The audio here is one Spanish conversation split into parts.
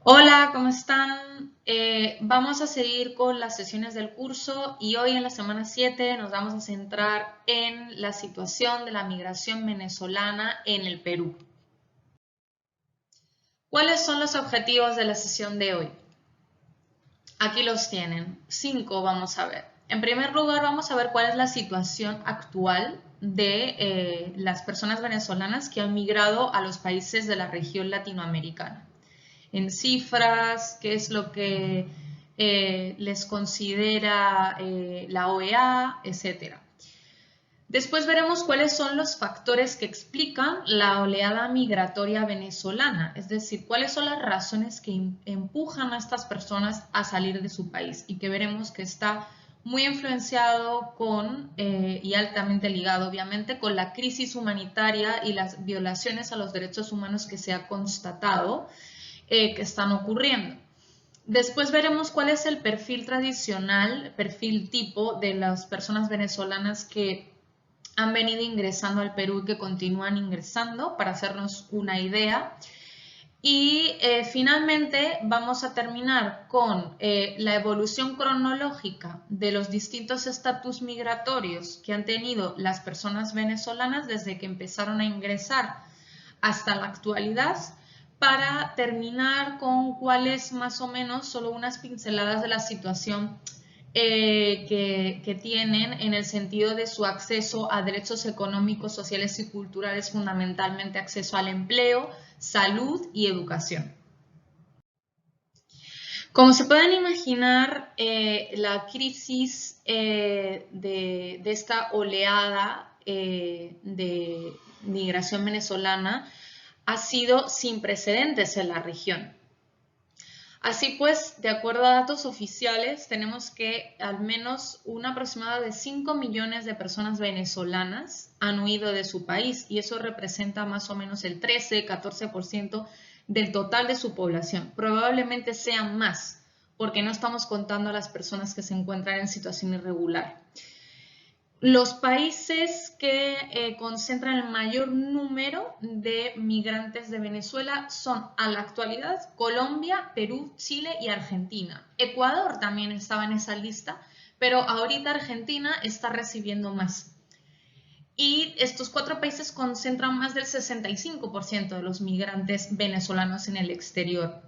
Hola, ¿cómo están? Vamos a seguir con las sesiones del curso y hoy en la semana 7 nos vamos a centrar en la situación de la migración venezolana en el Perú. ¿Cuáles son los objetivos de la sesión de hoy? Aquí los tienen. 5 vamos a ver. En primer lugar, vamos a ver cuál es la situación actual de las personas venezolanas que han migrado a los países de la región latinoamericana. En cifras, qué es lo que les considera la OEA, etc. Después veremos cuáles son los factores que explican la oleada migratoria venezolana, es decir, cuáles son las razones que empujan a estas personas a salir de su país y que veremos que está muy influenciado con y altamente ligado obviamente con la crisis humanitaria y las violaciones a los derechos humanos que se ha constatado que están ocurriendo. Después veremos cuál es el perfil tradicional, perfil tipo de las personas venezolanas que han venido ingresando al Perú y que continúan ingresando para hacernos una idea. Y finalmente vamos a terminar con la evolución cronológica de los distintos estatus migratorios que han tenido las personas venezolanas desde que empezaron a ingresar hasta la actualidad, para terminar con cuáles más o menos solo unas pinceladas de la situación que tienen en el sentido de su acceso a derechos económicos, sociales y culturales, fundamentalmente acceso al empleo, salud y educación. Como se pueden imaginar, la crisis de esta oleada de migración venezolana ha sido sin precedentes en la región. Así pues, de acuerdo a datos oficiales, tenemos que al menos un aproximado de 5 millones de personas venezolanas han huido de su país y eso representa más o menos el 13-14% del total de su población. Probablemente sean más, porque no estamos contando a las personas que se encuentran en situación irregular. Los países que concentran el mayor número de migrantes de Venezuela son a la actualidad Colombia, Perú, Chile y Argentina. Ecuador también estaba en esa lista, pero ahorita Argentina está recibiendo más. Y estos 4 países concentran más del 65% de los migrantes venezolanos en el exterior.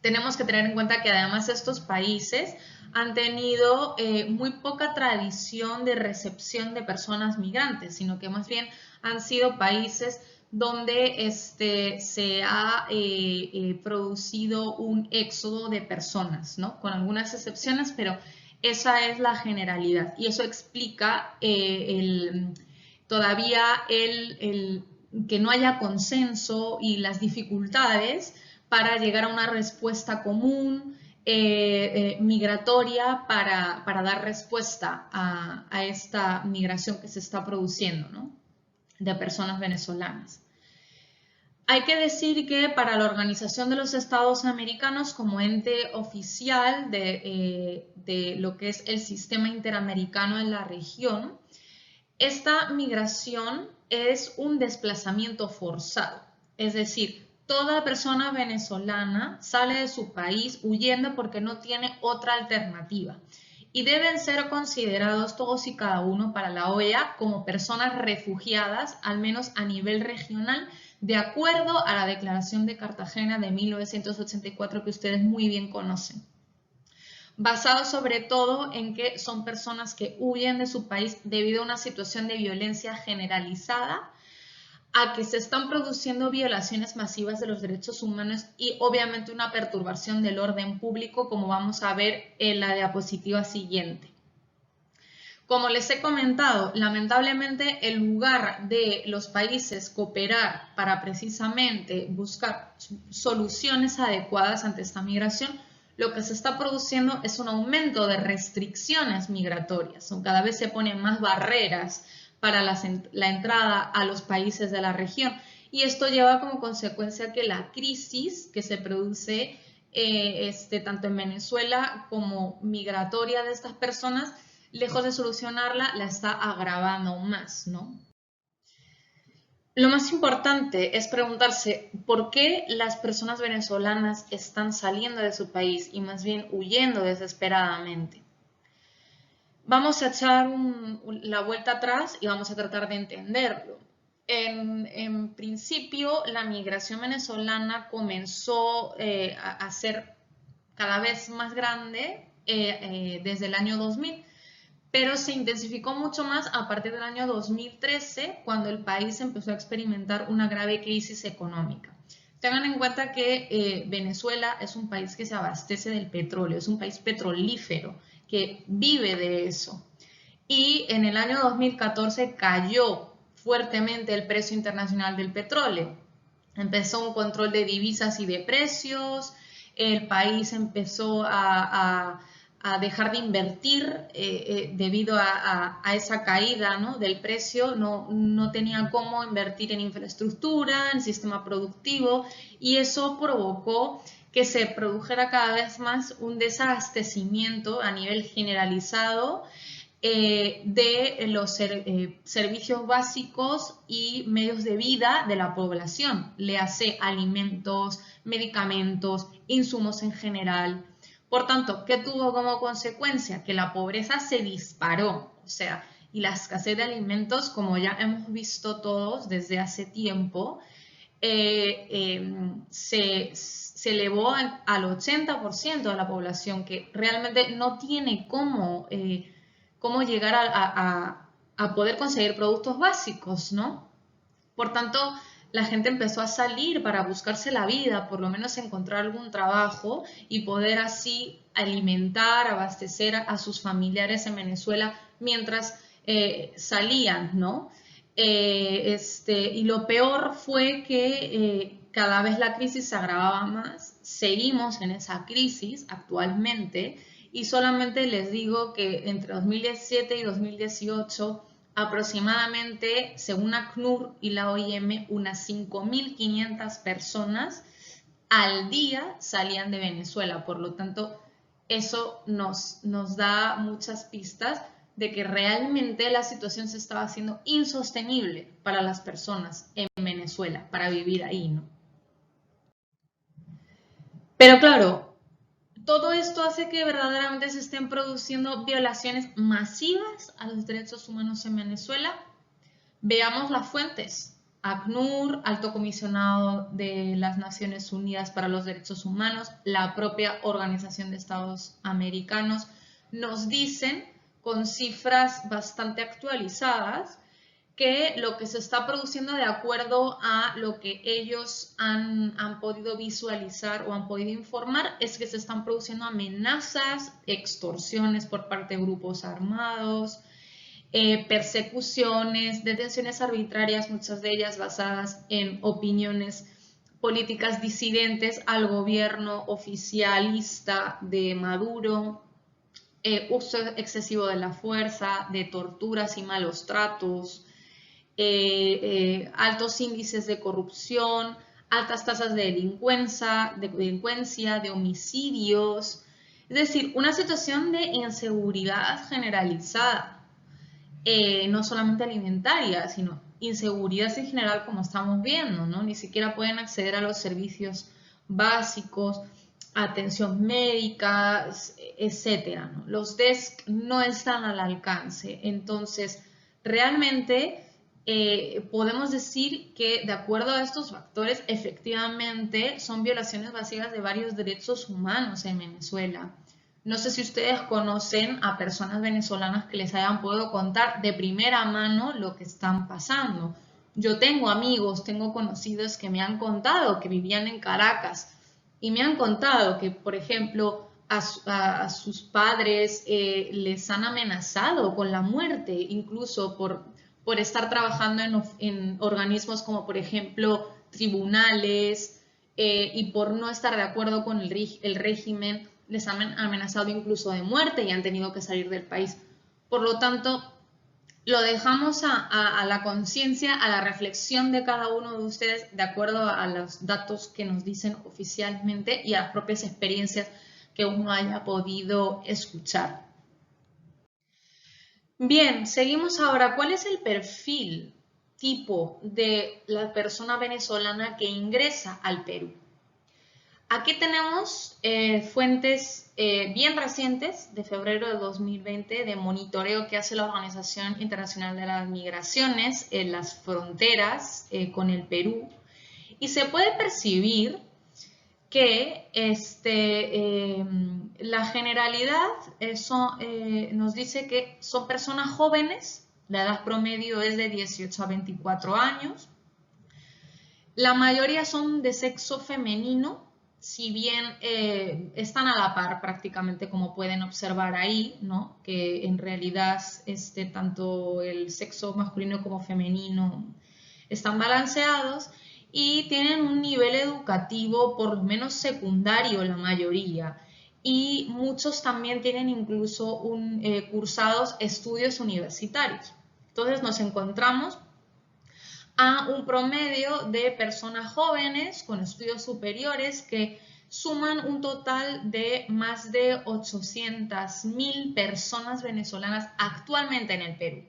Tenemos que tener en cuenta que además estos países han tenido muy poca tradición de recepción de personas migrantes, sino que más bien han sido países donde se ha producido un éxodo de personas, ¿no? Con algunas excepciones, pero esa es la generalidad y eso explica todavía que no haya consenso y las dificultades para llegar a una respuesta común migratoria para dar respuesta a esta migración que se está produciendo, ¿no? De personas venezolanas. Hay que decir que para la Organización de los Estados Americanos, como ente oficial de lo que es el sistema interamericano en la región, esta migración es un desplazamiento forzado, es decir, toda persona venezolana sale de su país huyendo porque no tiene otra alternativa y deben ser considerados todos y cada uno para la OEA como personas refugiadas, al menos a nivel regional, de acuerdo a la Declaración de Cartagena de 1984 que ustedes muy bien conocen, basado sobre todo en que son personas que huyen de su país debido a una situación de violencia generalizada, a que se están produciendo violaciones masivas de los derechos humanos y obviamente una perturbación del orden público, como vamos a ver en la diapositiva siguiente. Como les he comentado, lamentablemente en lugar de los países cooperar para precisamente buscar soluciones adecuadas ante esta migración, lo que se está produciendo es un aumento de restricciones migratorias. Cada vez se ponen más barreras para la entrada a los países de la región y esto lleva como consecuencia que la crisis que se produce tanto en Venezuela como migratoria de estas personas, lejos de solucionarla, la está agravando aún más, ¿no? Lo más importante es preguntarse por qué las personas venezolanas están saliendo de su país y más bien huyendo desesperadamente. Vamos a echar la vuelta atrás y vamos a tratar de entenderlo. En principio, la migración venezolana comenzó a ser cada vez más grande desde el año 2000, pero se intensificó mucho más a partir del año 2013, cuando el país empezó a experimentar una grave crisis económica. Tengan en cuenta que Venezuela es un país que se abastece del petróleo, es un país petrolífero, que vive de eso. Y en el año 2014 cayó fuertemente el precio internacional del petróleo. Empezó un control de divisas y de precios, el país empezó a dejar de invertir debido a esa caída, ¿no?, del precio, no tenía cómo invertir en infraestructura, en sistema productivo, y eso provocó que se produjera cada vez más un desabastecimiento a nivel generalizado de los servicios básicos y medios de vida de la población, le hace alimentos, medicamentos, insumos en general. Por tanto, ¿qué tuvo como consecuencia? Que la pobreza se disparó, o sea, y la escasez de alimentos, como ya hemos visto todos desde hace tiempo, se elevó al 80% de la población, que realmente no tiene cómo llegar a poder conseguir productos básicos, ¿no? Por tanto, la gente empezó a salir para buscarse la vida, por lo menos encontrar algún trabajo y poder así alimentar, abastecer a sus familiares en Venezuela mientras salían, ¿no? Y lo peor fue que cada vez la crisis se agravaba más. Seguimos en esa crisis actualmente y solamente les digo que entre 2017 y 2018 aproximadamente, según ACNUR y la OIM, unas 5.500 personas al día salían de Venezuela. Por lo tanto, eso nos da muchas pistas de que realmente la situación se estaba haciendo insostenible para las personas en Venezuela, para vivir ahí, ¿no? Pero claro, todo esto hace que verdaderamente se estén produciendo violaciones masivas a los derechos humanos en Venezuela. Veamos las fuentes. ACNUR, Alto Comisionado de las Naciones Unidas para los Derechos Humanos, la propia Organización de Estados Americanos, nos dicen con cifras bastante actualizadas que lo que se está produciendo, de acuerdo a lo que ellos han podido visualizar o han podido informar, es que se están produciendo amenazas, extorsiones por parte de grupos armados, persecuciones, detenciones arbitrarias, muchas de ellas basadas en opiniones políticas disidentes al gobierno oficialista de Maduro, uso excesivo de la fuerza, de torturas y malos tratos, altos índices de corrupción, altas tasas de delincuencia, de homicidios, es decir, una situación de inseguridad generalizada, no solamente alimentaria, sino inseguridad en general, como estamos viendo, ¿no? Ni siquiera pueden acceder a los servicios básicos, atención médica, etcétera, ¿no? Los DESC no están al alcance. Entonces, realmente podemos decir que, de acuerdo a estos factores, efectivamente son violaciones básicas de varios derechos humanos en Venezuela. No sé si ustedes conocen a personas venezolanas que les hayan podido contar de primera mano lo que están pasando. Yo tengo amigos, tengo conocidos que me han contado que vivían en Caracas y me han contado que, por ejemplo, a sus padres les han amenazado con la muerte, incluso por estar trabajando en organismos como, por ejemplo, tribunales, y por no estar de acuerdo con el régimen, les han amenazado incluso de muerte y han tenido que salir del país. Por lo tanto, lo dejamos a la conciencia, a la reflexión de cada uno de ustedes, de acuerdo a los datos que nos dicen oficialmente y a las propias experiencias que uno haya podido escuchar. Bien, seguimos ahora. ¿Cuál es el perfil tipo de la persona venezolana que ingresa al Perú. Aquí tenemos fuentes bien recientes de febrero de 2020 de monitoreo que hace la Organización Internacional de las Migraciones en las fronteras con el Perú, y se puede percibir que la generalidad nos dice que son personas jóvenes, la edad promedio es de 18 a 24 años, la mayoría son de sexo femenino, si bien están a la par prácticamente, como pueden observar ahí, ¿no? Que en realidad tanto el sexo masculino como femenino están balanceados y tienen un nivel educativo por lo menos secundario la mayoría, y muchos también tienen incluso cursados estudios universitarios. Entonces nos encontramos a un promedio de personas jóvenes con estudios superiores que suman un total de más de 800.000 personas venezolanas actualmente en el Perú.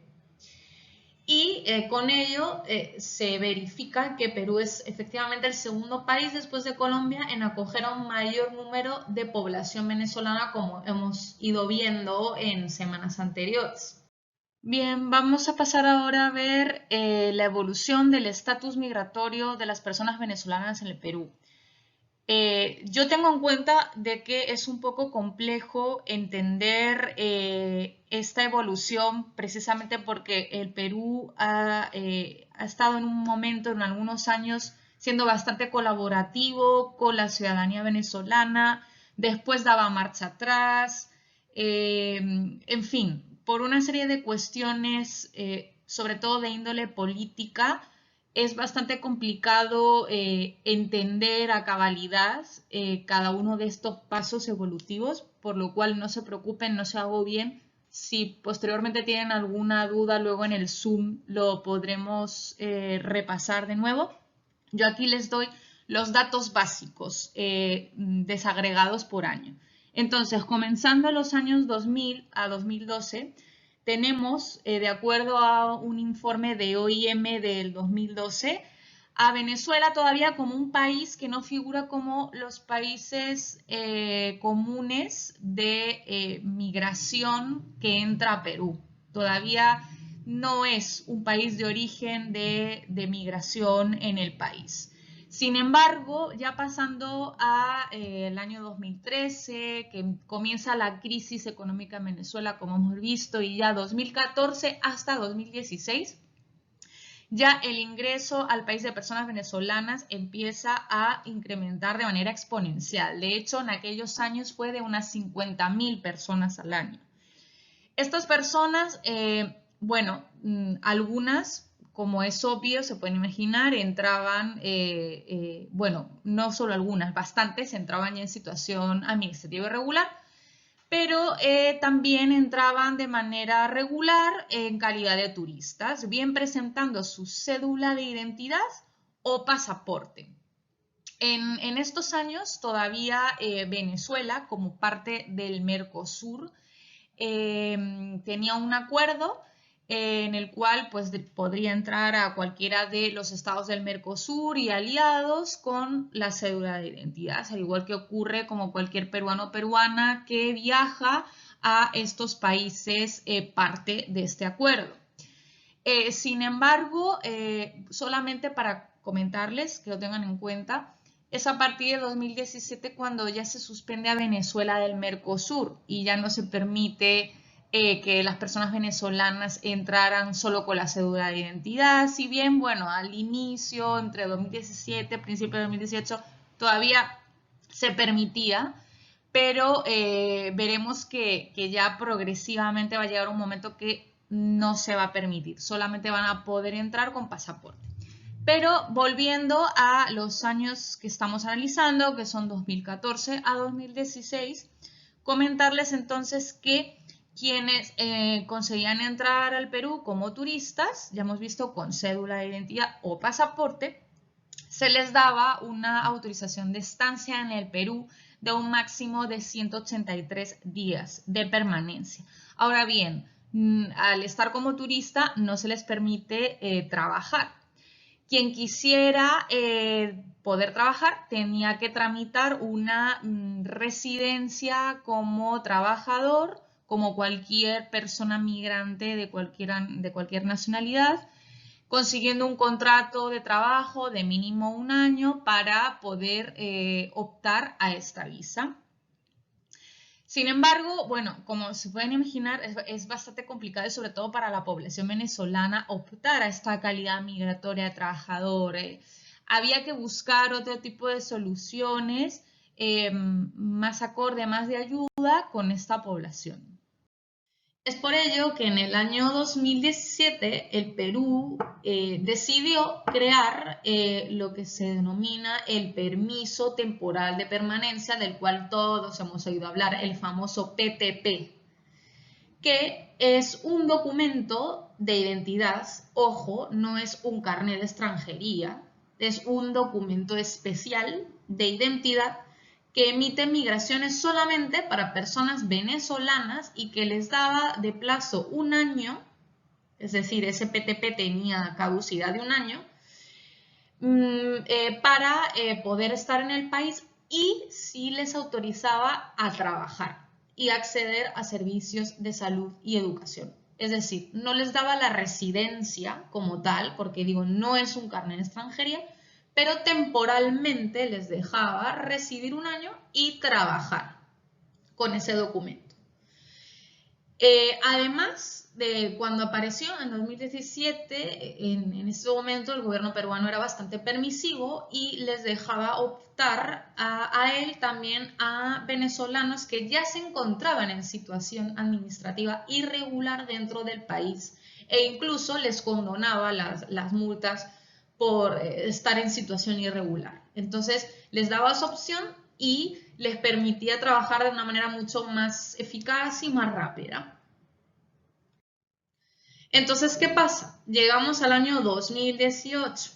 Y con ello se verifica que Perú es efectivamente el segundo país después de Colombia en acoger a un mayor número de población venezolana, como hemos ido viendo en semanas anteriores. Bien, vamos a pasar ahora a ver la evolución del estatus migratorio de las personas venezolanas en el Perú. Yo tengo en cuenta de que es un poco complejo entender esta evolución precisamente porque el Perú ha estado en un momento, en algunos años, siendo bastante colaborativo con la ciudadanía venezolana, después daba marcha atrás, en fin, por una serie de cuestiones, sobre todo de índole política, es bastante complicado entender a cabalidad cada uno de estos pasos evolutivos, por lo cual no se preocupen, no se agobien. Si posteriormente tienen alguna duda, luego en el Zoom lo podremos repasar de nuevo. Yo aquí les doy los datos básicos desagregados por año. Entonces, comenzando los años 2000 a 2012, tenemos, de acuerdo a un informe de OIM del 2012, a Venezuela todavía como un país que no figura como los países comunes de migración que entra a Perú. Todavía no es un país de origen de migración en el país. Sin embargo, ya pasando al año 2013, que comienza la crisis económica en Venezuela, como hemos visto, y ya 2014 hasta 2016, ya el ingreso al país de personas venezolanas empieza a incrementar de manera exponencial. De hecho, en aquellos años fue de unas 50.000 personas al año. Estas personas, bueno, algunas, como es obvio, se pueden imaginar, entraban, bueno, no solo algunas, bastantes entraban ya en situación administrativa irregular, pero también entraban de manera regular en calidad de turistas, bien presentando su cédula de identidad o pasaporte. En estos años todavía Venezuela, como parte del Mercosur, tenía un acuerdo en el cual pues podría entrar a cualquiera de los estados del Mercosur y aliados con la cédula de identidad, al igual que ocurre como cualquier peruano o peruana que viaja a estos países parte de este acuerdo. Sin embargo, solamente para comentarles que lo tengan en cuenta, es a partir de 2017 cuando ya se suspende a Venezuela del Mercosur y ya no se permite que las personas venezolanas entraran solo con la cédula de identidad. Si bien, bueno, al inicio, entre 2017, principio de 2018, todavía se permitía, pero veremos que ya progresivamente va a llegar un momento que no se va a permitir, solamente van a poder entrar con pasaporte. Pero volviendo a los años que estamos analizando, que son 2014 a 2016, comentarles entonces que quienes conseguían entrar al Perú como turistas, ya hemos visto con cédula de identidad o pasaporte, se les daba una autorización de estancia en el Perú de un máximo de 183 días de permanencia. Ahora bien, al estar como turista no se les permite trabajar. Quien quisiera poder trabajar tenía que tramitar una residencia como trabajador, como cualquier persona migrante de cualquier nacionalidad, consiguiendo un contrato de trabajo de mínimo 1 año para poder optar a esta visa. Sin embargo, bueno, como se pueden imaginar, es bastante complicado y sobre todo para la población venezolana optar a esta calidad migratoria de trabajador. Había que buscar otro tipo de soluciones más acorde, más de ayuda con esta población. Es por ello que en el año 2017 el Perú decidió crear lo que se denomina el permiso temporal de permanencia, del cual todos hemos oído hablar, el famoso PTP, que es un documento de identidad. Ojo, no es un carnet de extranjería, es un documento especial de identidad que emite migraciones solamente para personas venezolanas y que les daba de plazo 1 año, es decir, ese PTP tenía caducidad de 1 año, para poder estar en el país y sí les autorizaba a trabajar y acceder a servicios de salud y educación. Es decir, no les daba la residencia como tal, porque digo, no es un carnet de extranjería, pero temporalmente les dejaba residir 1 año y trabajar con ese documento. Además de cuando apareció en 2017, en ese momento el gobierno peruano era bastante permisivo y les dejaba optar a él también a venezolanos que ya se encontraban en situación administrativa irregular dentro del país e incluso les condonaba las multas por estar en situación irregular. Entonces les daba esa opción y les permitía trabajar de una manera mucho más eficaz y más rápida. Entonces, ¿qué pasa? Llegamos al año 2018,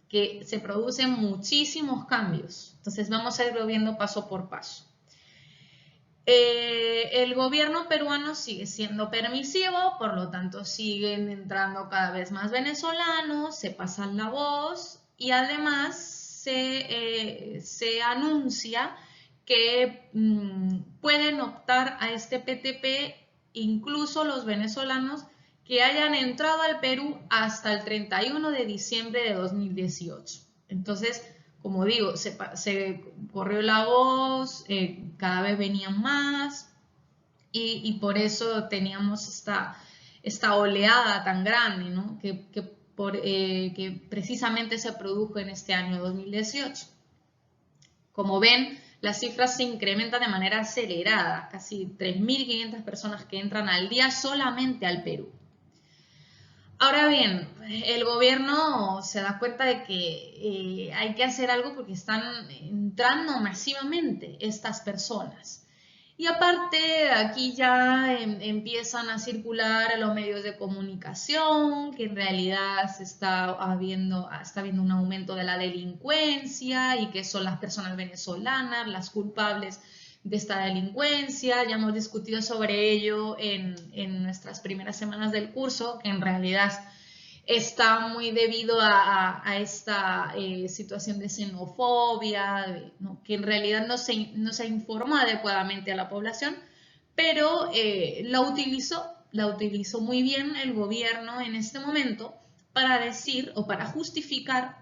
que se producen muchísimos cambios. Entonces, vamos a irlo viendo paso por paso. El gobierno peruano sigue siendo permisivo, por lo tanto siguen entrando cada vez más venezolanos, se pasan la voz y además se anuncia que pueden optar a este PTP incluso los venezolanos que hayan entrado al Perú hasta el 31 de diciembre de 2018. Entonces, como digo, se corrió la voz, cada vez venían más y por eso teníamos esta oleada tan grande, ¿no? que precisamente se produjo en este año 2018. Como ven, las cifras se incrementan de manera acelerada, casi 3.500 personas que entran al día solamente al Perú. Ahora bien, el gobierno se da cuenta de que hay que hacer algo porque están entrando masivamente estas personas. Y aparte, aquí ya empiezan a circular en los medios de comunicación que en realidad está habiendo un aumento de la delincuencia y que son las personas venezolanas las culpables de esta delincuencia. Ya hemos discutido sobre ello en nuestras primeras semanas del curso, que en realidad está muy debido a esta situación de xenofobia, ¿no? Que en realidad no se informó adecuadamente a la población, pero la utilizó muy bien el gobierno en este momento para decir o para justificar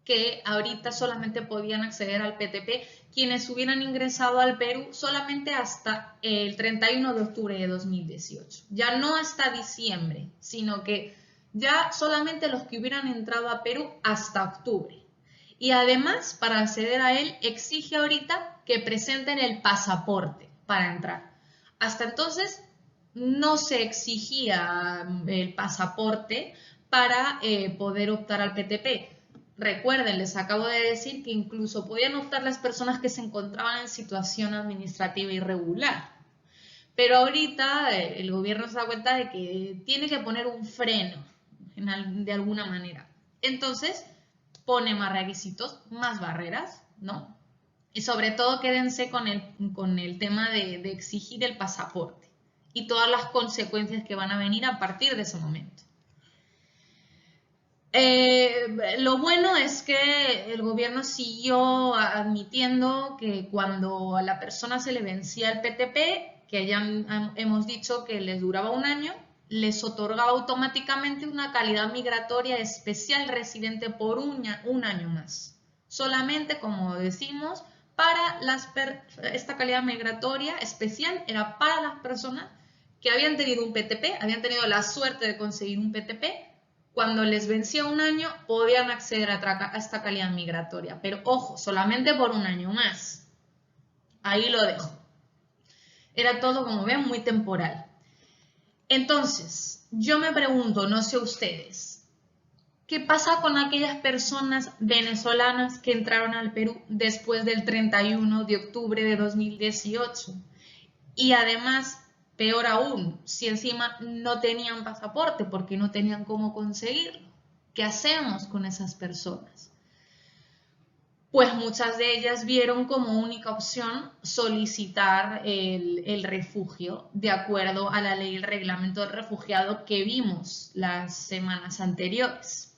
que ahorita solamente podían acceder al PTP quienes hubieran ingresado al Perú solamente hasta el 31 de octubre de 2018. Ya no hasta diciembre, sino que ya solamente los que hubieran entrado a Perú hasta octubre. Y además, para acceder a él, exige ahorita que presenten el pasaporte para entrar. Hasta entonces no se exigía el pasaporte para poder optar al PTP. Recuerden, les acabo de decir que incluso podían optar las personas que se encontraban en situación administrativa irregular. Pero ahorita el gobierno se da cuenta de que tiene que poner un freno de alguna manera. Entonces, pone más requisitos, más barreras, ¿no? Y sobre todo quédense con el tema de exigir el pasaporte y todas las consecuencias que van a venir a partir de ese momento. Lo bueno es que el gobierno siguió admitiendo que cuando a la persona se le vencía el PTP, que ya hemos dicho que les duraba un año, les otorgaba automáticamente una calidad migratoria especial residente por un año más. Solamente, como decimos, esta calidad migratoria especial era para las personas que habían tenido un PTP, habían tenido la suerte de conseguir un PTP. Cuando les vencía un año, podían acceder a esta calidad migratoria. Pero ojo, solamente por un año más. Ahí lo dejo. Era todo, como ven, muy temporal. Entonces, yo me pregunto, no sé ustedes, ¿qué pasa con aquellas personas venezolanas que entraron al Perú después del 31 de octubre de 2018? Y además, peor aún, si encima no tenían pasaporte porque no tenían cómo conseguirlo. ¿Qué hacemos con esas personas? Pues muchas de ellas vieron como única opción solicitar el refugio de acuerdo a la ley y el reglamento del refugiado que vimos las semanas anteriores.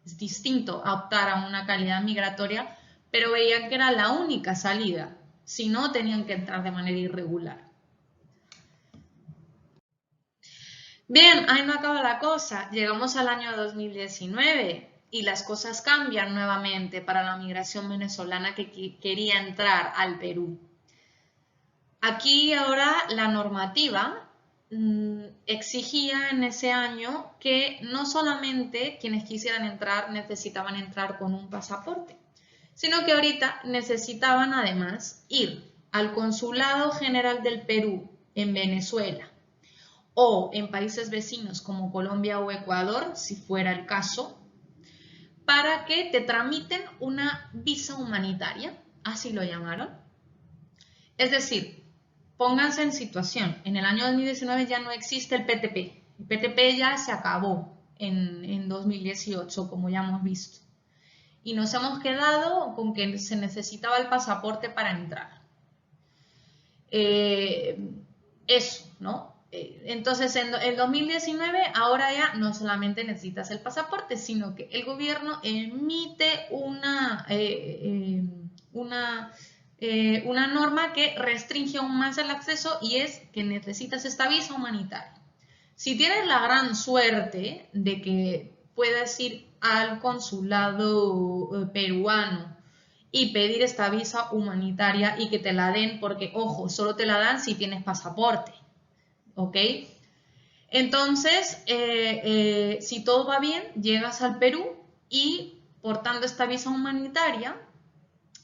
Es distinto a optar a una calidad migratoria, pero veían que era la única salida, si no tenían que entrar de manera irregular. Bien, ahí no acaba la cosa. Llegamos al año 2019 y las cosas cambian nuevamente para la migración venezolana que quería entrar al Perú. Aquí ahora la normativa exigía en ese año que no solamente quienes quisieran entrar necesitaban entrar con un pasaporte, sino que ahorita necesitaban además ir al Consulado General del Perú en Venezuela o en países vecinos como Colombia o Ecuador, si fuera el caso, para que te tramiten una visa humanitaria, así lo llamaron. Es decir, pónganse en situación, en el año 2019 ya no existe el PTP, el PTP ya se acabó en 2018, como ya hemos visto, y nos hemos quedado con que se necesitaba el pasaporte para entrar. Eso, ¿no? Entonces, en el 2019, ahora ya no solamente necesitas el pasaporte, sino que el gobierno emite una norma que restringe aún más el acceso y es que necesitas esta visa humanitaria. Si tienes la gran suerte de que puedas ir al consulado peruano y pedir esta visa humanitaria y que te la den, porque, ojo, solo te la dan si tienes pasaporte. ¿Ok? Entonces, si todo va bien, llegas al Perú y portando esta visa humanitaria,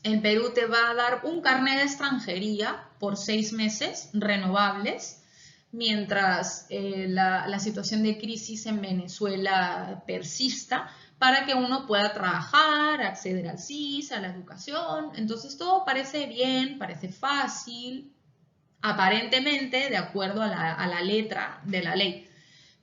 el Perú te va a dar un carnet de extranjería por 6 meses renovables, mientras la situación de crisis en Venezuela persista, para que uno pueda trabajar, acceder al SIS, a la educación. Entonces todo parece bien, parece fácil, aparentemente de acuerdo a la letra de la ley.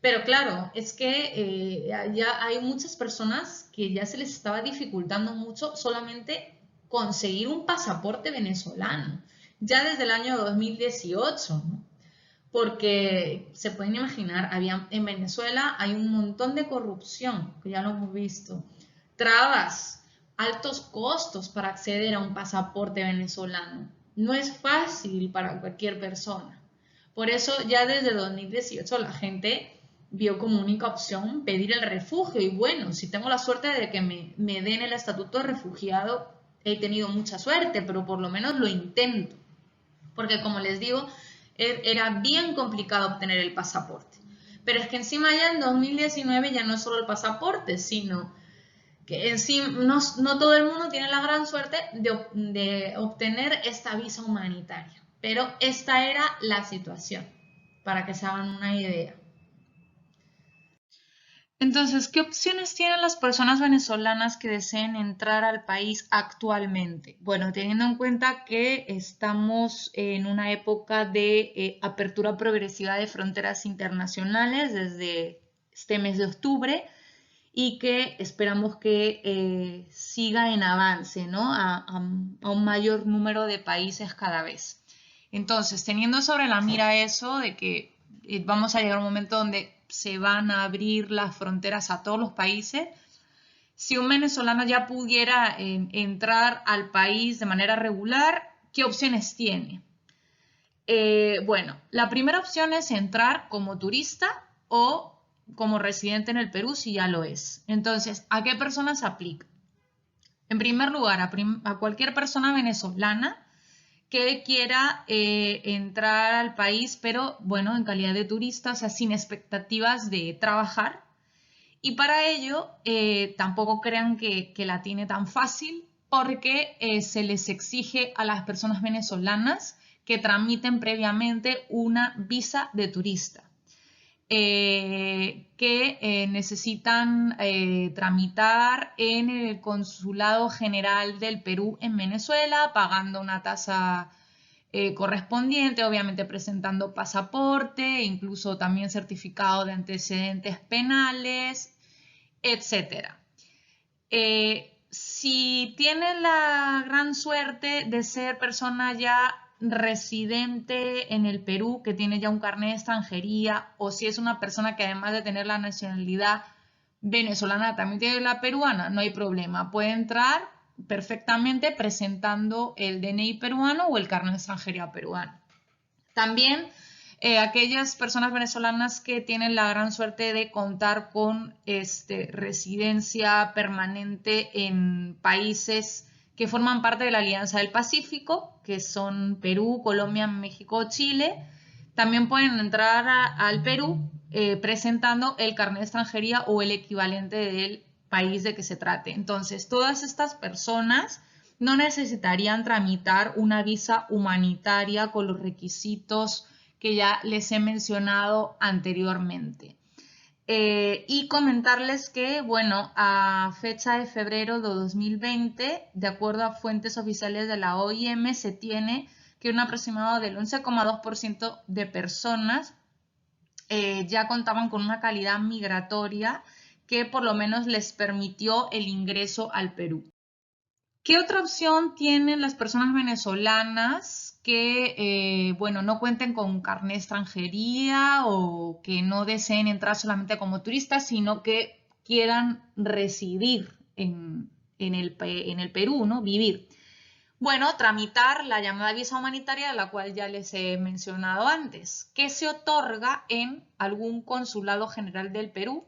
Pero claro, es que ya hay muchas personas que ya se les estaba dificultando mucho solamente conseguir un pasaporte venezolano, ya desde el año 2018, ¿no? Porque se pueden imaginar, en Venezuela hay un montón de corrupción, que ya lo hemos visto, trabas, altos costos para acceder a un pasaporte venezolano. No es fácil para cualquier persona. Por eso ya desde 2018 la gente vio como única opción pedir el refugio. Y bueno, si tengo la suerte de que me den el estatuto de refugiado, he tenido mucha suerte, pero por lo menos lo intento. Porque como les digo, era bien complicado obtener el pasaporte. Pero es que encima ya en 2019 ya no es solo el pasaporte, sino que en sí no todo el mundo tiene la gran suerte de obtener esta visa humanitaria. Pero esta era la situación, para que se hagan una idea. Entonces, ¿qué opciones tienen las personas venezolanas que deseen entrar al país actualmente? Bueno, teniendo en cuenta que estamos en una época de apertura progresiva de fronteras internacionales desde este mes de octubre y que esperamos que siga en avance, ¿no? a un mayor número de países cada vez. Entonces, teniendo sobre la mira eso de que vamos a llegar a un momento donde se van a abrir las fronteras a todos los países. Si un venezolano ya pudiera entrar al país de manera regular, ¿qué opciones tiene? Bueno, la primera opción es entrar como turista o como residente en el Perú, si ya lo es. Entonces, ¿a qué personas aplica? En primer lugar, a cualquier persona venezolana que quiera entrar al país, pero bueno, en calidad de turista, o sea, sin expectativas de trabajar. Y para ello, tampoco crean que la tiene tan fácil, porque se les exige a las personas venezolanas que tramiten previamente una visa de turista. Que necesitan tramitar en el Consulado General del Perú en Venezuela, pagando una tasa correspondiente, obviamente presentando pasaporte, incluso también certificado de antecedentes penales, etc. Si tienen la gran suerte de ser persona ya residente en el Perú, que tiene ya un carnet de extranjería, o si es una persona que además de tener la nacionalidad venezolana también tiene la peruana, no hay problema. Puede entrar perfectamente presentando el DNI peruano o el carnet de extranjería peruano. También aquellas personas venezolanas que tienen la gran suerte de contar con residencia permanente en países que forman parte de la Alianza del Pacífico, que son Perú, Colombia, México, Chile, también pueden entrar al Perú presentando el carnet de extranjería o el equivalente del país de que se trate. Entonces, todas estas personas no necesitarían tramitar una visa humanitaria con los requisitos que ya les he mencionado anteriormente. Y comentarles que, bueno, a fecha de febrero de 2020, de acuerdo a fuentes oficiales de la OIM, se tiene que un aproximado del 11,2% de personas ya contaban con una calidad migratoria que por lo menos les permitió el ingreso al Perú. ¿Qué otra opción tienen las personas venezolanas que, bueno, no cuenten con carnet de extranjería o que no deseen entrar solamente como turistas, sino que quieran residir en el Perú, ¿no? Vivir. Bueno, tramitar la llamada visa humanitaria, la cual ya les he mencionado antes, que se otorga en algún consulado general del Perú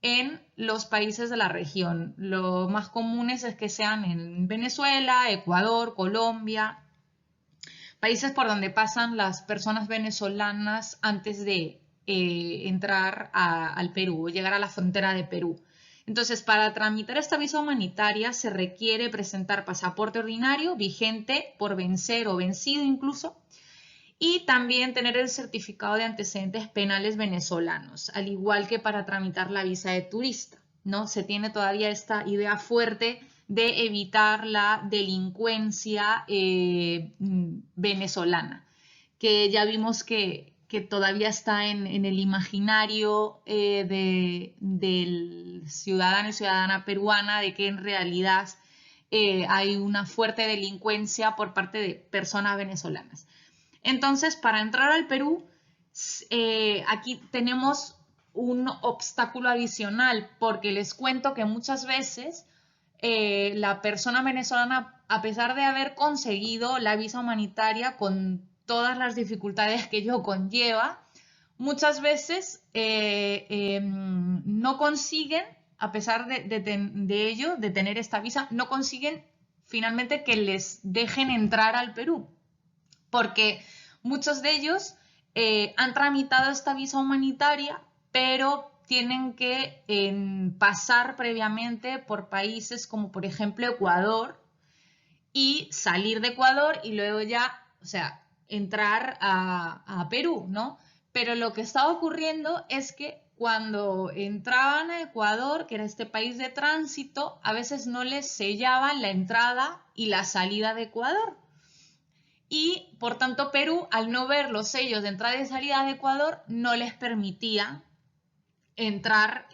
en los países de la región. Lo más comunes es que sean en Venezuela, Ecuador, Colombia, países por donde pasan las personas venezolanas antes de entrar al Perú o llegar a la frontera de Perú. Entonces, para tramitar esta visa humanitaria se requiere presentar pasaporte ordinario vigente por vencer o vencido incluso, y también tener el certificado de antecedentes penales venezolanos, al igual que para tramitar la visa de turista, ¿no? Se tiene todavía esta idea fuerte de evitar la delincuencia venezolana, que ya vimos que todavía está en el imaginario del ciudadano y ciudadana peruana, de que en realidad hay una fuerte delincuencia por parte de personas venezolanas. Entonces, para entrar al Perú, aquí tenemos un obstáculo adicional, porque les cuento que muchas veces la persona venezolana, a pesar de haber conseguido la visa humanitaria con todas las dificultades que ello conlleva, muchas veces no consiguen, a pesar de ello, de tener esta visa, no consiguen finalmente que les dejen entrar al Perú, porque muchos de ellos han tramitado esta visa humanitaria, pero tienen que pasar previamente por países como por ejemplo Ecuador y salir de Ecuador y luego ya, o sea, entrar a Perú, ¿no? Pero lo que estaba ocurriendo es que cuando entraban a Ecuador, que era este país de tránsito, a veces no les sellaban la entrada y la salida de Ecuador. Y por tanto Perú, al no ver los sellos de entrada y salida de Ecuador, no les permitía entrar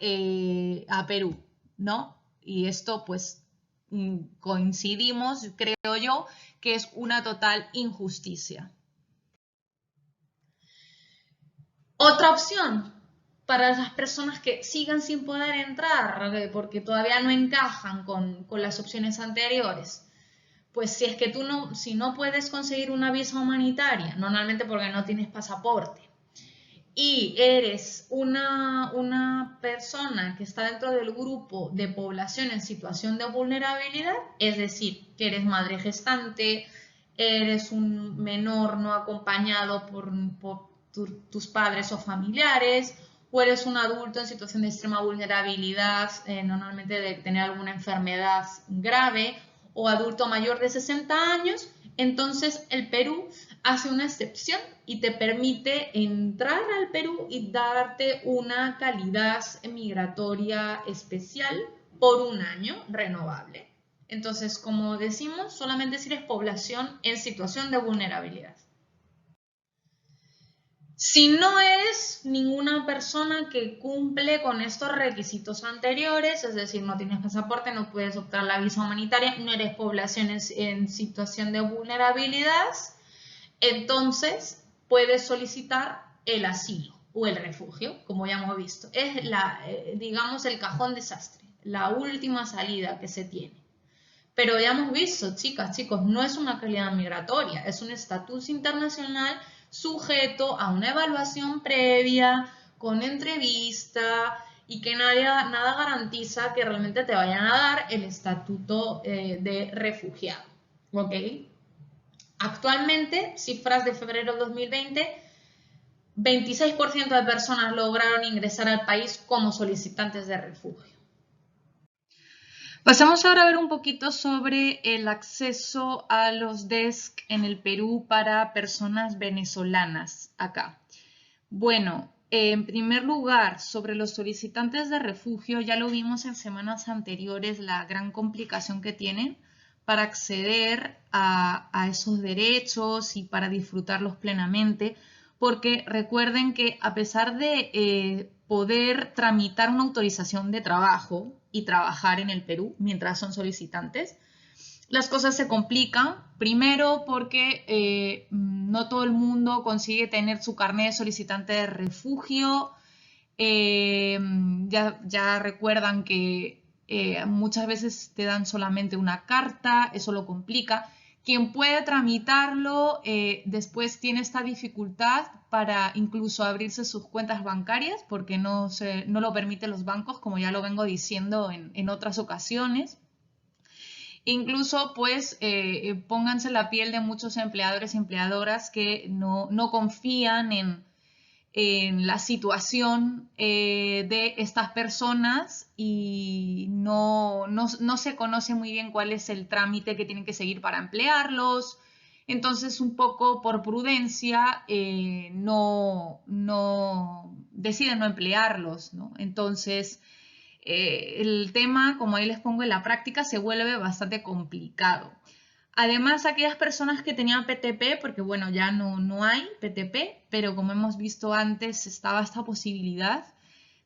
a Perú, ¿no? Y esto pues coincidimos, creo yo, que es una total injusticia. Otra opción para las personas que sigan sin poder entrar porque todavía no encajan con las opciones anteriores. Pues si es que si no puedes conseguir una visa humanitaria, normalmente porque no tienes pasaporte, y eres una persona que está dentro del grupo de población en situación de vulnerabilidad, es decir, que eres madre gestante, eres un menor no acompañado por tus padres o familiares, o eres un adulto en situación de extrema vulnerabilidad, normalmente de tener alguna enfermedad grave, o adulto mayor de 60 años, entonces el Perú hace una excepción y te permite entrar al Perú y darte una calidad migratoria especial por un año renovable. Entonces, como decimos, solamente si eres población en situación de vulnerabilidad. Si no eres ninguna persona que cumple con estos requisitos anteriores, es decir, no tienes pasaporte, no puedes optar a la visa humanitaria, no eres población en situación de vulnerabilidad, entonces puedes solicitar el asilo o el refugio, como ya hemos visto. Es digamos, el cajón desastre, la última salida que se tiene. Pero ya hemos visto, chicas, chicos, no es una calidad migratoria, es un estatus internacional sujeto a una evaluación previa, con entrevista y que nada garantiza que realmente te vayan a dar el estatuto de refugiado. ¿Ok? Actualmente, cifras de febrero de 2020, 26% de personas lograron ingresar al país como solicitantes de refugio. Pasamos ahora a ver un poquito sobre el acceso a los DESC en el Perú para personas venezolanas acá. Bueno, en primer lugar, sobre los solicitantes de refugio, ya lo vimos en semanas anteriores, la gran complicación que tienen para acceder a esos derechos y para disfrutarlos plenamente, porque recuerden que a pesar de poder tramitar una autorización de trabajo y trabajar en el Perú mientras son solicitantes, las cosas se complican, primero porque no todo el mundo consigue tener su carnet de solicitante de refugio. Ya recuerdan que muchas veces te dan solamente una carta, eso lo complica. Quien puede tramitarlo después tiene esta dificultad para incluso abrirse sus cuentas bancarias porque no lo permiten los bancos, como ya lo vengo diciendo en otras ocasiones. Incluso, pues, pónganse la piel de muchos empleadores y empleadoras que no confían en la situación de estas personas y no se conoce muy bien cuál es el trámite que tienen que seguir para emplearlos. Entonces, un poco por prudencia, deciden no emplearlos, ¿no? Entonces, el tema, como ahí les pongo en la práctica, se vuelve bastante complicado. Además, aquellas personas que tenían PTP, porque bueno, ya no hay PTP, pero como hemos visto antes, estaba esta posibilidad.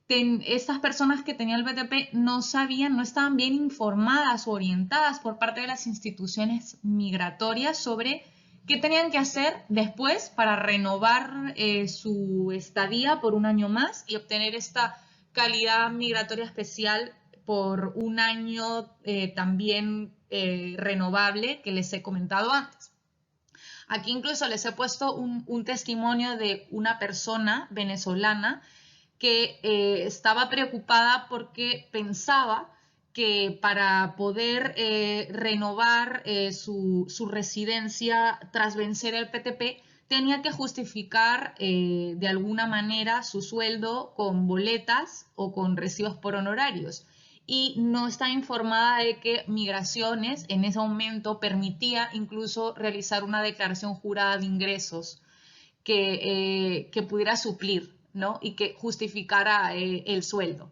Estas personas que tenían el PTP no estaban bien informadas o orientadas por parte de las instituciones migratorias sobre qué tenían que hacer después para renovar su estadía por un año más y obtener esta calidad migratoria especial por un año también renovable que les he comentado antes. Aquí incluso les he puesto un testimonio de una persona venezolana que estaba preocupada porque pensaba que para poder renovar su residencia tras vencer el PTP tenía que justificar de alguna manera su sueldo con boletas o con recibos por honorarios. Y no está informada de que Migraciones en ese momento permitía incluso realizar una declaración jurada de ingresos que pudiera suplir, ¿no? Y que justificara el sueldo.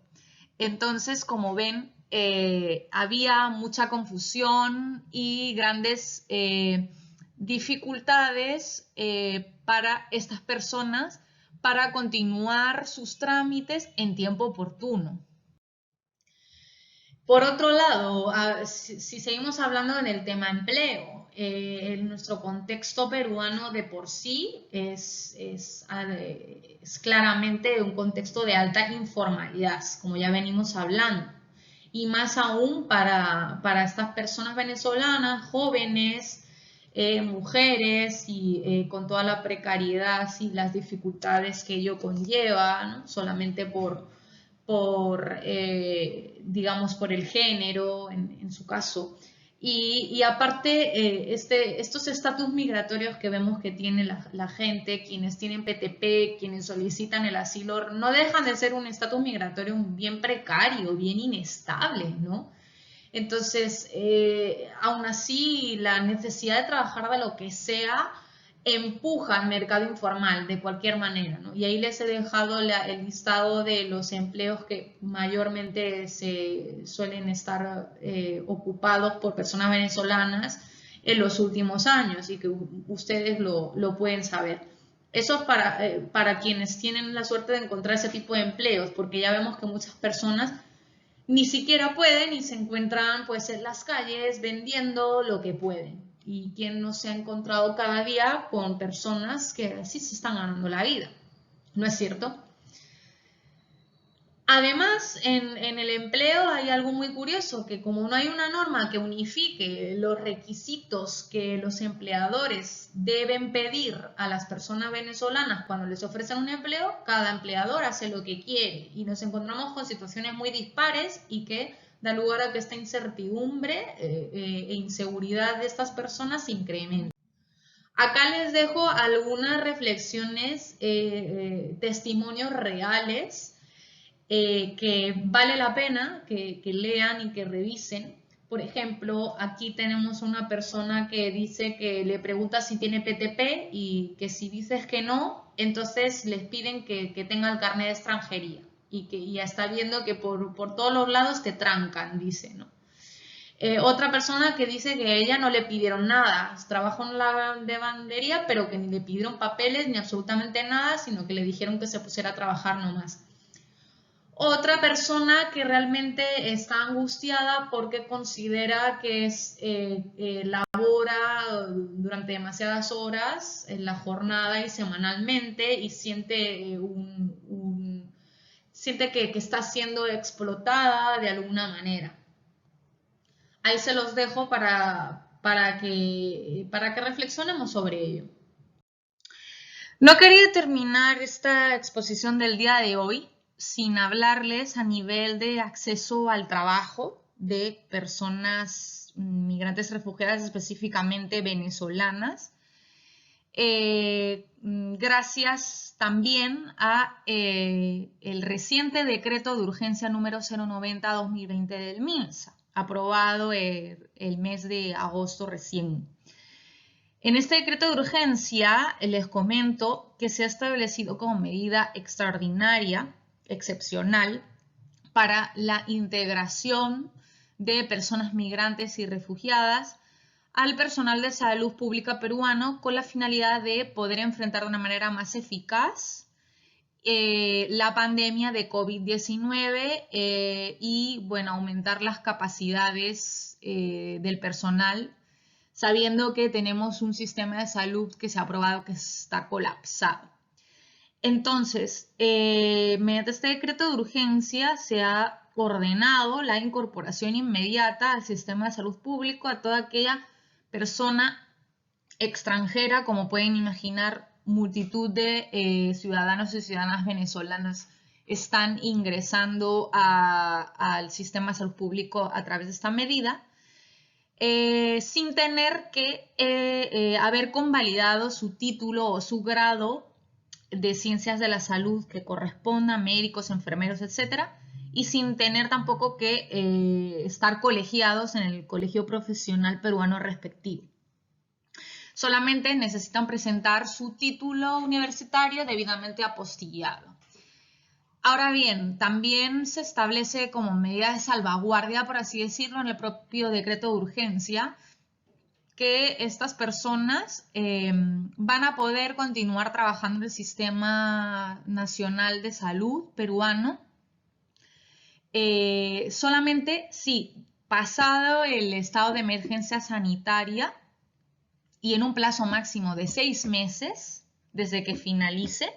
Entonces, como ven, había mucha confusión y grandes dificultades para estas personas para continuar sus trámites en tiempo oportuno. Por otro lado, si seguimos hablando en el tema empleo, en nuestro contexto peruano de por sí es claramente un contexto de alta informalidad, como ya venimos hablando. Y más aún para estas personas venezolanas, jóvenes, mujeres y con toda la precariedad y las dificultades que ello conlleva, ¿no? Solamente digamos, por el género, en su caso. Y aparte, estos estatus migratorios que vemos que tiene la gente, quienes tienen PTP, quienes solicitan el asilo, no dejan de ser un estatus migratorio bien precario, bien inestable, ¿no? Entonces, aún así, la necesidad de trabajar de lo que sea empuja al mercado informal de cualquier manera, ¿no? Y ahí les he dejado el listado de los empleos que mayormente se suelen estar ocupados por personas venezolanas en los últimos años y que ustedes lo pueden saber. Eso es para quienes tienen la suerte de encontrar ese tipo de empleos, porque ya vemos que muchas personas ni siquiera pueden y se encuentran pues en las calles vendiendo lo que pueden. Y quien no se ha encontrado cada día con personas que así se están ganando la vida, ¿no es cierto? Además, en el empleo hay algo muy curioso, que como no hay una norma que unifique los requisitos que los empleadores deben pedir a las personas venezolanas cuando les ofrecen un empleo, cada empleador hace lo que quiere y nos encontramos con situaciones muy dispares y que da lugar a que esta incertidumbre e inseguridad de estas personas se incremente. Acá les dejo algunas reflexiones, testimonios reales que vale la pena que lean y que revisen. Por ejemplo, aquí tenemos una persona que dice que le pregunta si tiene PTP y que si dices que no, entonces les piden que tenga el carnet de extranjería y que ya está viendo que por todos los lados te trancan, dice, ¿no? Otra persona que dice que a ella no le pidieron nada, trabajó en la lavandería, pero que ni le pidieron papeles ni absolutamente nada, sino que le dijeron que se pusiera a trabajar nomás. Otra persona que realmente está angustiada porque considera que labora durante demasiadas horas en la jornada y semanalmente y siente, siente que está siendo explotada de alguna manera. Ahí se los dejo para que reflexionemos sobre ello. No quería terminar esta exposición del día de hoy sin hablarles a nivel de acceso al trabajo de personas migrantes refugiadas, específicamente venezolanas. Gracias también a el reciente decreto de urgencia número 090-2020 del MINSA, aprobado el mes de agosto recién. En este decreto de urgencia les comento que se ha establecido como medida extraordinaria, excepcional, para la integración de personas migrantes y refugiadas al personal de salud pública peruano con la finalidad de poder enfrentar de una manera más eficaz la pandemia de COVID-19 y, bueno, aumentar las capacidades del personal, sabiendo que tenemos un sistema de salud que se ha probado que está colapsado. Entonces, mediante este decreto de urgencia se ha ordenado la incorporación inmediata al sistema de salud público a toda aquella persona extranjera, como pueden imaginar, multitud de ciudadanos y ciudadanas venezolanas están ingresando al sistema de salud público a través de esta medida, sin tener que haber convalidado su título o su grado de ciencias de la salud que corresponda a médicos, enfermeros, etcétera, y sin tener tampoco que estar colegiados en el colegio profesional peruano respectivo. Solamente necesitan presentar su título universitario debidamente apostillado. Ahora bien, también se establece como medida de salvaguardia, por así decirlo, en el propio decreto de urgencia, que estas personas van a poder continuar trabajando en el Sistema Nacional de Salud peruano, solamente si pasado el estado de emergencia sanitaria y en un plazo máximo de 6 meses desde que finalice,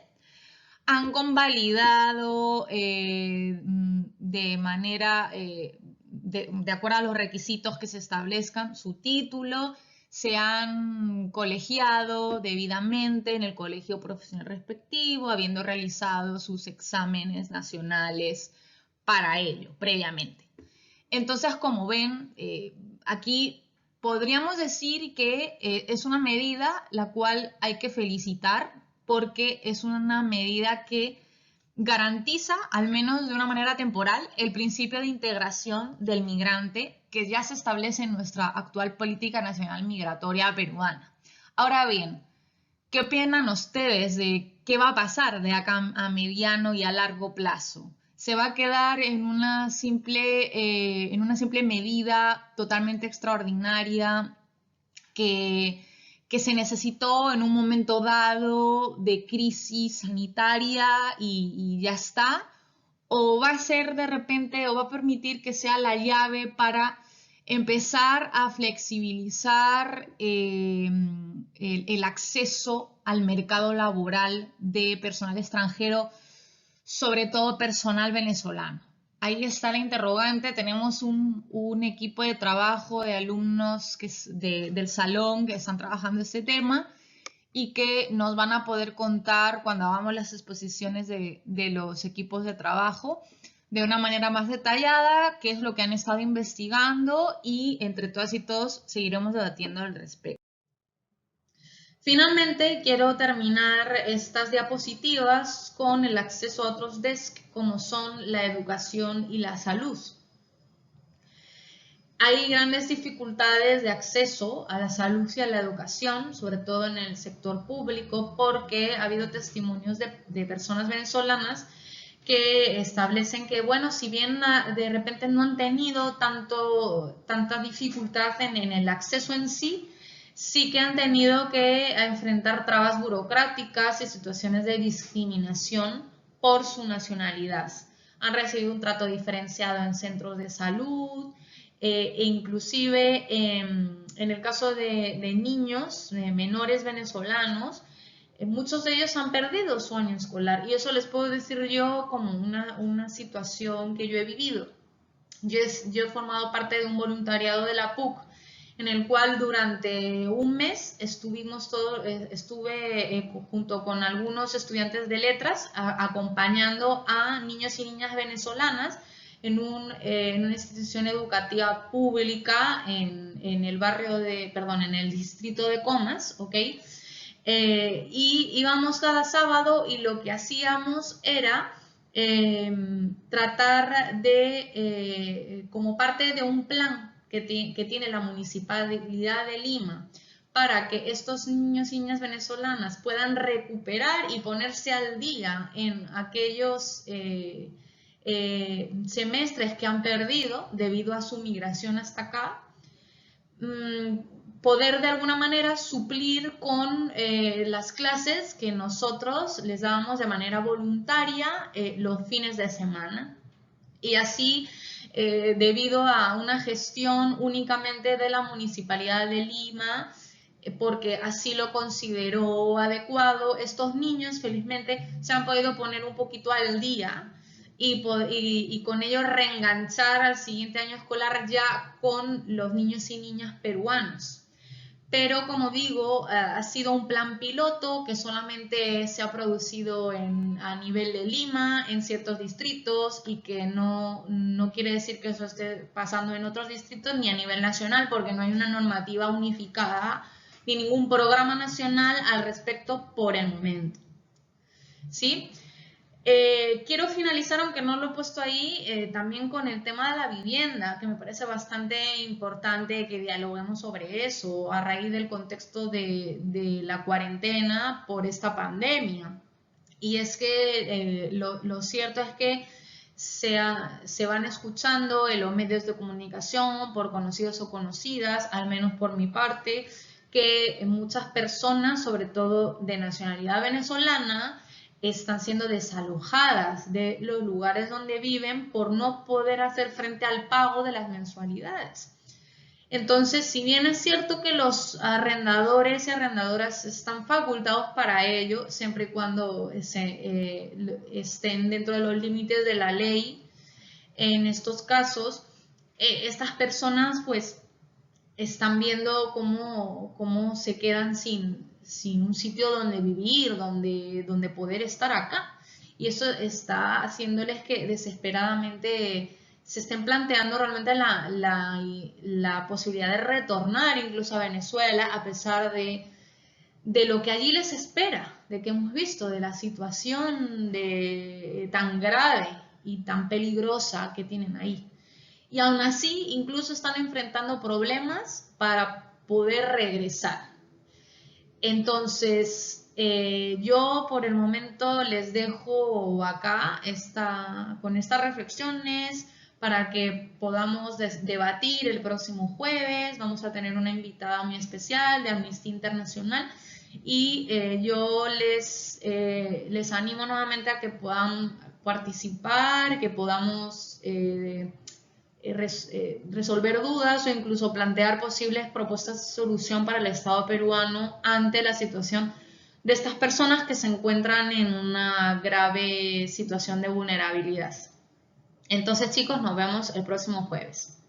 han convalidado de manera, de acuerdo a los requisitos que se establezcan, su título, se han colegiado debidamente en el colegio profesional respectivo, habiendo realizado sus exámenes nacionales para ello, previamente. Entonces, como ven, aquí podríamos decir que es una medida la cual hay que felicitar porque es una medida que garantiza, al menos de una manera temporal, el principio de integración del migrante que ya se establece en nuestra actual política nacional migratoria peruana. Ahora bien, ¿qué opinan ustedes de qué va a pasar de acá a mediano y a largo plazo? ¿Se va a quedar en una simple medida totalmente extraordinaria que se necesitó en un momento dado de crisis sanitaria y ya está? ¿O va a ser de repente, o va a permitir que sea la llave para empezar a flexibilizar el acceso al mercado laboral de personal extranjero, sobre todo personal venezolano? Ahí está la interrogante. Tenemos un equipo de trabajo de alumnos del salón que están trabajando este tema y que nos van a poder contar cuando hagamos las exposiciones de los equipos de trabajo de una manera más detallada qué es lo que han estado investigando y entre todas y todos seguiremos debatiendo al respecto. Finalmente, quiero terminar estas diapositivas con el acceso a otros desks como son la educación y la salud. Hay grandes dificultades de acceso a la salud y a la educación, sobre todo en el sector público, porque ha habido testimonios de personas venezolanas que establecen que, bueno, si bien de repente no han tenido tanta dificultad en el acceso en sí, sí que han tenido que enfrentar trabas burocráticas y situaciones de discriminación por su nacionalidad. Han recibido un trato diferenciado en centros de salud, e inclusive en el caso de niños, de menores venezolanos, muchos de ellos han perdido su año escolar y eso les puedo decir yo como una situación que yo he vivido. Yo he formado parte de un voluntariado de la PUC en el cual durante un mes estuve junto con algunos estudiantes de letras acompañando a niños y niñas venezolanas en una institución educativa pública en el en el distrito de Comas, ¿ok? Y íbamos cada sábado y lo que hacíamos era tratar de, como parte de un plan que tiene la Municipalidad de Lima, para que estos niños y niñas venezolanas puedan recuperar y ponerse al día en aquellos semestres que han perdido debido a su migración hasta acá, poder de alguna manera suplir con las clases que nosotros les dábamos de manera voluntaria los fines de semana. Y así, debido a una gestión únicamente de la Municipalidad de Lima, porque así lo consideró adecuado, estos niños felizmente se han podido poner un poquito al día y con ello reenganchar al siguiente año escolar ya con los niños y niñas peruanos. Pero como digo, ha sido un plan piloto que solamente se ha producido a nivel de Lima, en ciertos distritos, y que no quiere decir que eso esté pasando en otros distritos ni a nivel nacional, porque no hay una normativa unificada ni ningún programa nacional al respecto por el momento. ¿Sí? Quiero finalizar, aunque no lo he puesto ahí, también con el tema de la vivienda, que me parece bastante importante que dialoguemos sobre eso a raíz del contexto de la cuarentena por esta pandemia. Y es que lo cierto es que se van escuchando en los medios de comunicación por conocidos o conocidas, al menos por mi parte, que muchas personas, sobre todo de nacionalidad venezolana, están siendo desalojadas de los lugares donde viven por no poder hacer frente al pago de las mensualidades. Entonces, si bien es cierto que los arrendadores y arrendadoras están facultados para ello, siempre y cuando estén dentro de los límites de la ley, en estos casos, estas personas pues están viendo cómo se quedan sin un sitio donde vivir, donde poder estar acá. Y eso está haciéndoles que desesperadamente se estén planteando realmente la posibilidad de retornar incluso a Venezuela, a pesar de lo que allí les espera, de que hemos visto, de la situación tan grave y tan peligrosa que tienen ahí. Y aún así, incluso están enfrentando problemas para poder regresar. Entonces, yo por el momento les dejo acá con estas reflexiones para que podamos debatir el próximo jueves. Vamos a tener una invitada muy especial de Amnistía Internacional y yo les animo nuevamente a que puedan participar, que podamos resolver dudas o incluso plantear posibles propuestas de solución para el Estado peruano ante la situación de estas personas que se encuentran en una grave situación de vulnerabilidad. Entonces, chicos, nos vemos el próximo jueves.